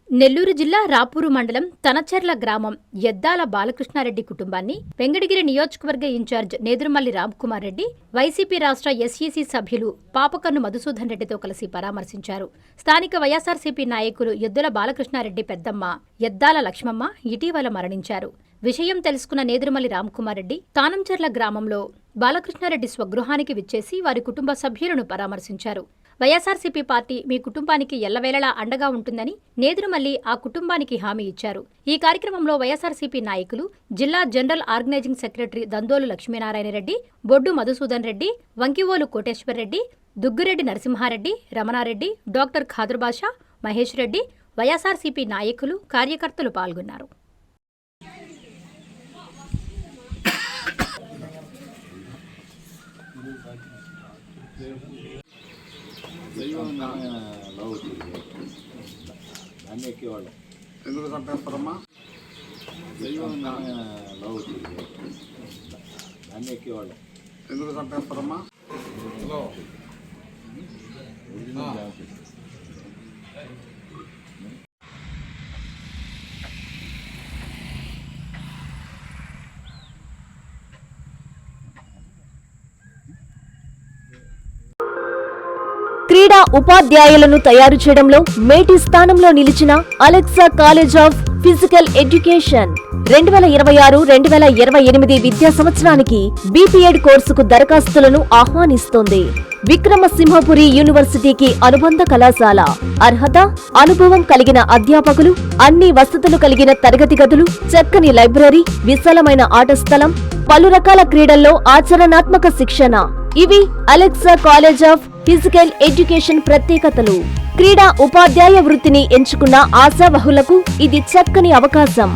నెల్లూరు జిల్లా రాపూరు మండలం తనచెర్ల గ్రామం యద్దాల బాలకృష్ణారెడ్డి కుటుంబాన్ని వెంకటగిరి నియోజకవర్గ ఇన్ఛార్జ్ నేదురుమల్లి రామ్కుమార్ రెడ్డి, వైసీపీ రాష్ట్ర ఎస్ఈసీ సభ్యులు పాపకన్ను మధుసూదన్ రెడ్డితో కలిసి పరామర్శించారు. స్థానిక వైఎస్ఆర్సీపీ నాయకులు యద్దుల బాలకృష్ణారెడ్డి పెద్దమ్మ యద్దాల లక్ష్మమ్మ ఇటీవల మరణించారు. విషయం తెలుసుకున్న నేదురుమల్లి రామ్కుమార్ రెడ్డి తానంచెర్ల గ్రామంలో బాలకృష్ణారెడ్డి స్వగృహానికి విచ్చేసి వారి కుటుంబ సభ్యులను పరామర్శించారు. వైఎస్ఆర్సీపీ పార్టీ మీ కుటుంబానికి ఎల్లవేళలా అండగా ఉంటుందని నేదురుమల్లి ఆ కుటుంబానికి హామీ ఇచ్చారు. ఈ కార్యక్రమంలో వైఎస్ఆర్సీపీ నాయకులు, జిల్లా general organising secretary Dandolu Lakshminarayana Reddy, Boddu Madhusudan Reddy, Vankivolu Koteswarareddy, Duggureddy Narasimhareddy, Ramanareddy, doctor Khadarbasha, Mahesh Reddy, YSRCP నాయకులు, కార్యకర్తలు పాల్గొన్నారు. దాన్ని ఎక్కేవాళ్ళు ఎందుకు చంపేస్తారమ్మా? దాన్ని ఎక్కేవాళ్ళు ఎందుకు చంపేస్తారమ్మా? క్రీడా ఉపాధ్యాయులను తయారు చేయడంలో మేటి స్థానంలో నిలిచిన Alexa college of physical education 2026-2028 విద్యా సంవత్సరానికి బీపీఎడ్ కోర్సుకు దరఖాస్తులను ఆహ్వానిస్తోంది. విక్రమసింహపురి యూనివర్సిటీకి అనుబంధ కళాశాల. అర్హత, అనుభవం కలిగిన అధ్యాపకులు, అన్ని వసతులు కలిగిన తరగతి గదులు, చక్కని లైబ్రరీ, విశాలమైన ఆట స్థలం, పలు రకాల క్రీడల్లో ఆచరణాత్మక శిక్షణ. ఇవి Alexa college of physical education ప్రత్యేకతలు. క్రీడా ఉపాధ్యాయ వృత్తిని ఎంచుకున్న ఆశావహులకు ఇది చక్కని అవకాశం.